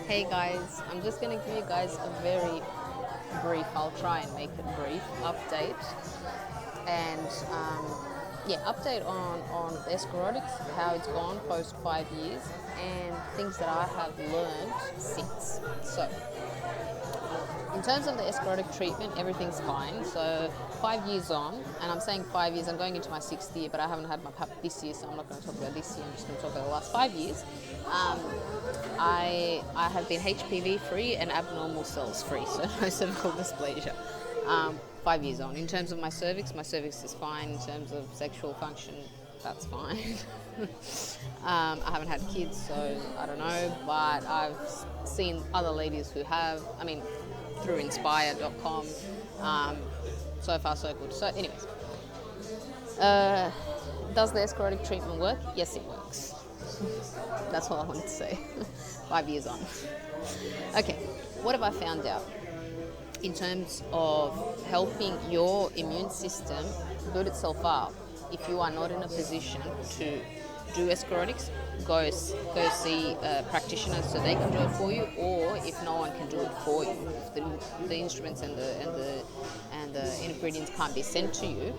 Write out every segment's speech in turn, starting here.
Hey guys, I'm just going to give you guys a very brief, I'll try and make it brief, update. And update on Escharotics, how it's gone post 5 years, and things that I have learned since. So, in terms of the escharotic treatment, everything's fine. So 5 years on, and I'm saying 5 years, I'm going into my sixth year, but I haven't had my PAP this year, so I'm not going to talk about this year, I'm just going to talk about the last 5 years. I have been HPV free and abnormal cells free, so no cervical dysplasia. 5 years on. In terms of my cervix is fine. In terms of sexual function, that's fine. I haven't had kids, so I don't know, but I've seen other ladies who have, through inspire.com. So far, so good. So, anyways, does the escharotic treatment work? Yes, it works. That's all I wanted to say. 5 years on. Okay, what have I found out? In terms of helping your immune system build itself up, if you are not in a position to do escharotics, go see a practitioner so they can do it for you, or if no one can do it for you, if the instruments and the ingredients can't be sent to you,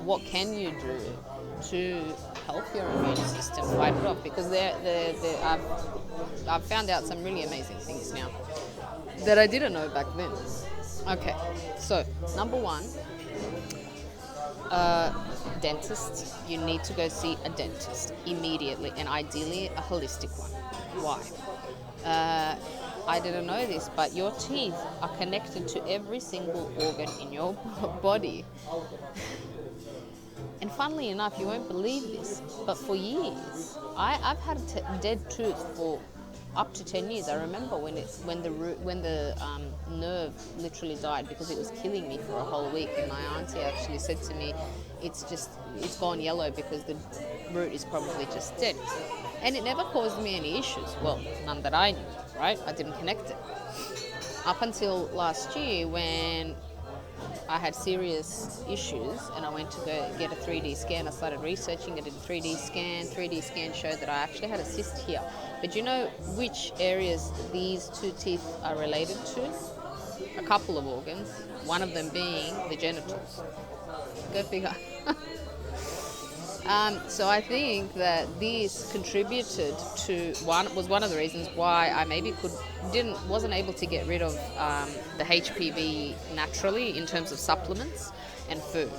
what can you do to help your immune system fight it off? Because I've found out some really amazing things now that I didn't know back then. Okay, so number one, dentist. You need to go see a dentist immediately, and ideally a holistic one. Why? I didn't know this, but your teeth are connected to every single organ in your body. And funnily enough, you won't believe this, but for years, I've had a dead tooth for up to 10 years. I remember when the nerve literally died because it was killing me for a whole week, and my auntie actually said to me, it's gone yellow because the root is probably just dead. And it never caused me any issues. Well, none that I knew, right? I didn't connect it. Up until last year when I had serious issues and I went to go get a 3D scan. I started researching. I did a 3D scan. 3D scan showed that I actually had a cyst here. But you know which areas these two teeth are related to? A couple of organs, one of them being the genitals. Go figure. So I think that this contributed to one of the reasons why I maybe wasn't able to get rid of the HPV naturally in terms of supplements and food.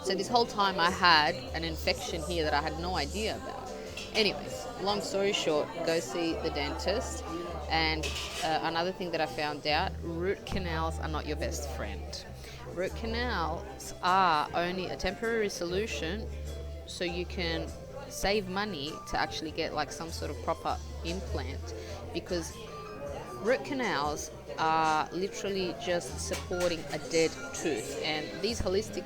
So this whole time I had an infection here that I had no idea about. Anyways, long story short, go see the dentist. And another thing that I found out, root canals are not your best friend. Root canals are only a temporary solution, so you can save money to actually get like some sort of proper implant, because root canals are literally just supporting a dead tooth. And these holistic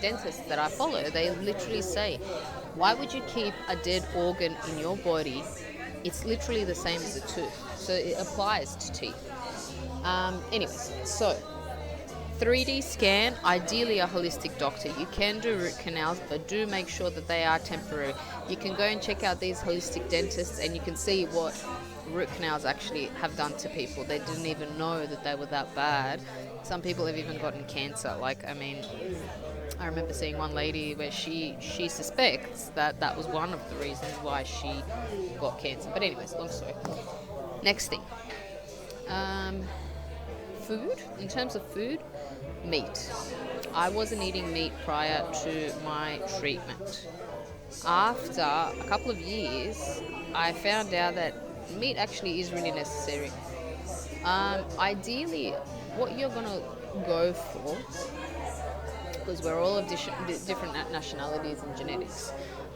dentists that I follow, they literally say, why would you keep a dead organ in your body? It's literally the same as a tooth, so it applies to teeth. Anyways, so 3D scan, ideally a holistic doctor. You can do root canals, but do make sure that they are temporary. You can go and check out these holistic dentists and you can see what root canals actually have done to people. They didn't even know that they were that bad. Some people have even gotten cancer. I remember seeing one lady where she suspects that was one of the reasons why she got cancer. But anyways, long story. Next thing. Food. In terms of food, meat. I wasn't eating meat prior to my treatment. After a couple of years, I found out that meat actually is really necessary. Ideally, what you're gonna go for, because we're all of different nationalities and genetics.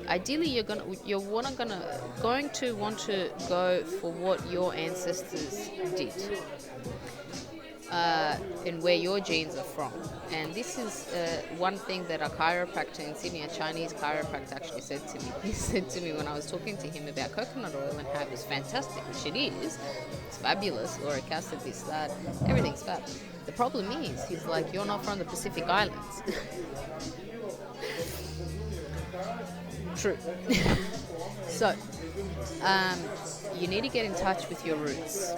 Ideally, you're going to want to go for what your ancestors did. And where your genes are from. And this is one thing that a chiropractor in Sydney, a Chinese chiropractor, actually said to me. He said to me when I was talking to him about coconut oil and how it was fantastic, which it is, it's fabulous, lauric acid, this, that, everything's fab. The problem is, he's like, you're not from the Pacific Islands. True. So, you need to get in touch with your roots.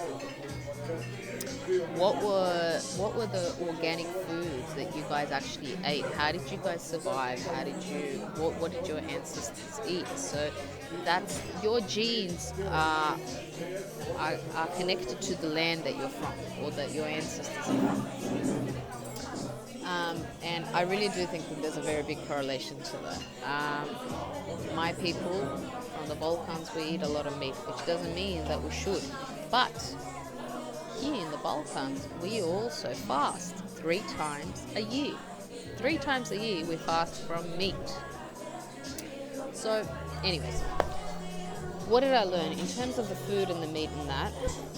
What were the organic foods that you guys actually ate? How did you guys survive? What did your ancestors eat? So that's your genes are connected to the land that you're from, or that your ancestors are from. And I really do think that there's a very big correlation to that. My people from the Balkans, we eat a lot of meat, which doesn't mean that we should. But here in the Balkans, we also fast 3 times a year. 3 times a year we fast from meat. So, anyways, what did I learn? In terms of the food and the meat and that,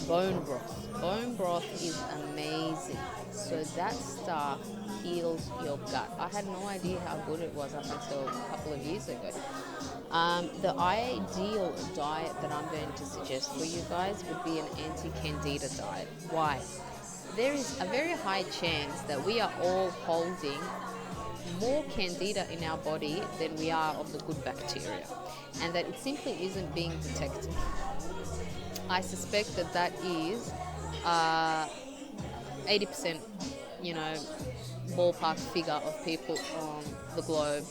bone broth. Bone broth is amazing. So that stuff heals your gut. I had no idea how good it was up until a couple of years ago. The ideal diet that I'm going to suggest for you guys would be an anti-candida diet. Why? There is a very high chance that we are all holding more candida in our body than we are of the good bacteria, and that it simply isn't being detected. I suspect that is 80%, ballpark figure of people on the globe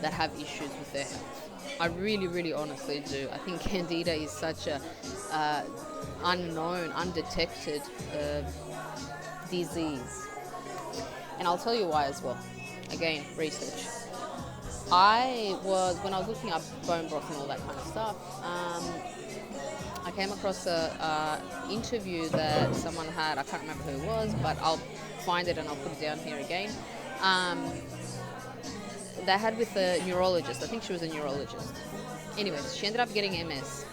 that have issues with their health. I really, really honestly do. I think candida is such a unknown, undetected disease. And I'll tell you why as well. Again, research. When I was looking up bone broth and all that kind of stuff, I came across a interview that someone had. I can't remember who it was, but I'll find it and I'll put it down here again. They had with a neurologist. I think she was a neurologist. Anyways, she ended up getting MS.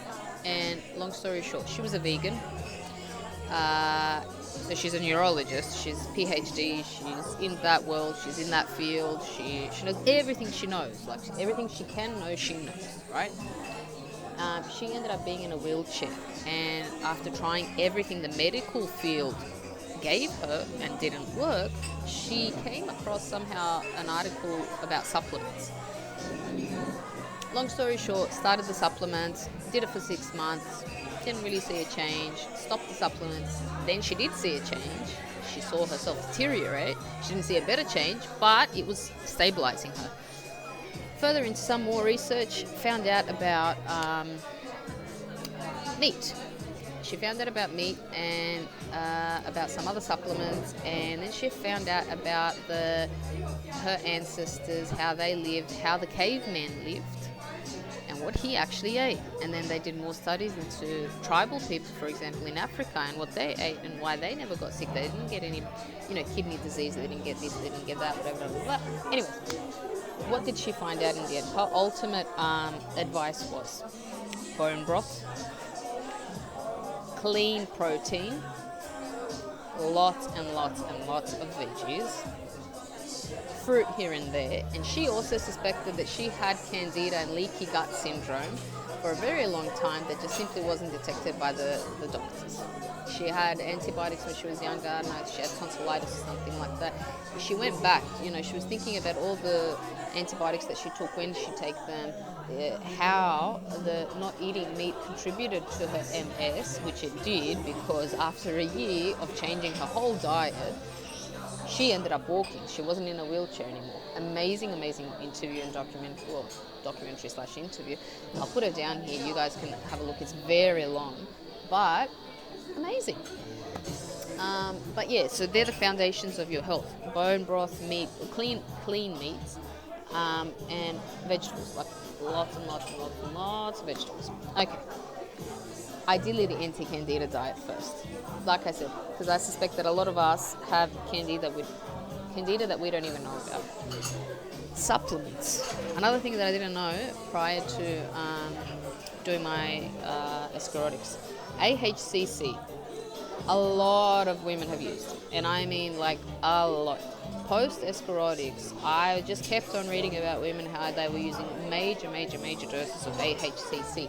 And long story short, she was a vegan. So she's a neurologist. She's PhD. She's in that world. She's in that field. She knows everything she knows. Like everything she can know, she knows, right? She ended up being in a wheelchair. And after trying everything the medical field gave her and didn't work, she came across somehow an article about supplements. Long story short, started the supplements, did it for 6 months, didn't really see a change, stopped the supplements. Then she did see a change. She saw herself deteriorate. She didn't see a better change, but it was stabilizing her. Further into some more research, found out about meat. She found out about meat and about some other supplements, and then she found out about her ancestors, how they lived, how the caveman lived, and what he actually ate. And then they did more studies into tribal people, for example, in Africa, and what they ate and why they never got sick. They didn't get any, kidney disease. They didn't get this. They didn't get that. Whatever. Blah, blah, blah. Anyway, what did she find out in the end? Her ultimate advice was bone broth, clean protein, lots and lots and lots of veggies, fruit here and there. And she also suspected that she had candida and leaky gut syndrome for a very long time that just simply wasn't detected by the doctors. She had antibiotics when she was younger. I don't know, she had tonsillitis or something like that. She went back, she was thinking about all the antibiotics that she took, when she take them, how the not eating meat contributed to her MS, which it did, because after a year of changing her whole diet, she ended up walking. She wasn't in a wheelchair anymore. Amazing interview and documentary/interview. I'll put it down here. You guys can have a look. It's very long, but amazing. But yeah, so they're the foundations of your health: bone broth, meat, clean meats, and vegetables, like lots and lots of vegetables. Okay. Ideally, the anti-candida diet first. Like I said, because I suspect that a lot of us have candida that we don't even know about. Supplements. Another thing that I didn't know prior to doing my escharotics. AHCC. A lot of women have used, and I mean like a lot. Post-escharotics, I just kept on reading about women, how they were using major doses of AHCC.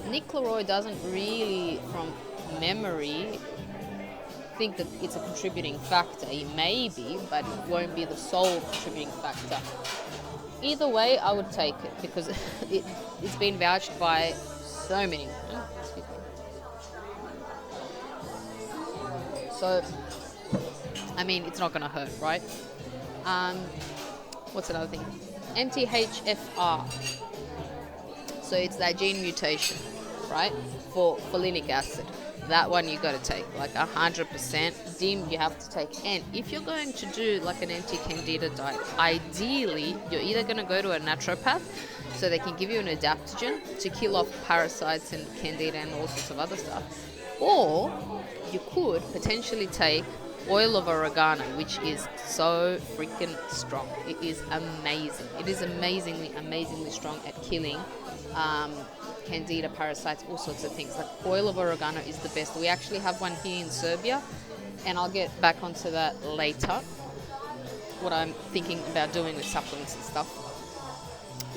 Nick Leroy doesn't really, from memory, think that it's a contributing factor. It may be, but it won't be the sole contributing factor. Either way, I would take it because it's been vouched by so many women. So, I mean, it's not going to hurt, right? What's another thing? MTHFR. So it's that gene mutation, right? For folinic acid. That one you got to take, like 100%. DIM you have to take. And if you're going to do like an anti-candida diet, ideally you're either going to go to a naturopath, so they can give you an adaptogen to kill off parasites and candida and all sorts of other stuff, or you could potentially take oil of oregano, which is so freaking strong. It is amazing. It is amazingly strong at killing candida, parasites, all sorts of things. Like oil of oregano is the best. We actually have one here in Serbia, and I'll get back onto that later, what I'm thinking about doing with supplements and stuff.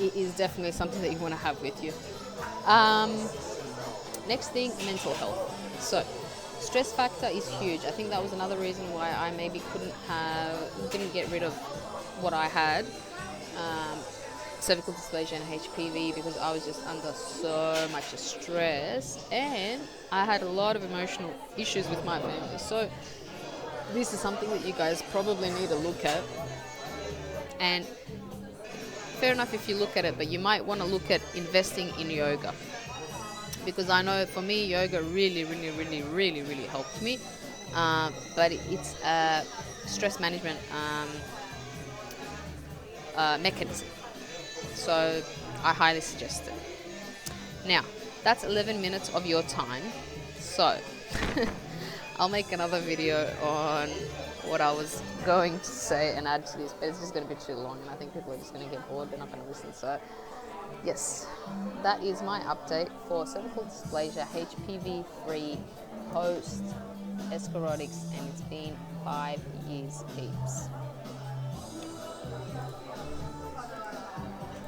It is definitely something that you want to have with you. Next thing, mental health. So stress factor is huge. I think that was another reason why I maybe didn't get rid of what I had, cervical dysplasia and HPV, because I was just under so much stress, and I had a lot of emotional issues with my family. So this is something that you guys probably need to look at. And fair enough if you look at it, but you might want to look at investing in yoga, because I know for me yoga really helped me, but it's a stress management mechanism, so I highly suggest it. Now that's 11 minutes of your time, so I'll make another video on what I was going to say and add to this, but it's just going to be too long, and I think people are just going to get bored. They're not going to listen. So yes, that is my update for cervical dysplasia, HPV-free, post escharotics, and it's been 5 years, peeps.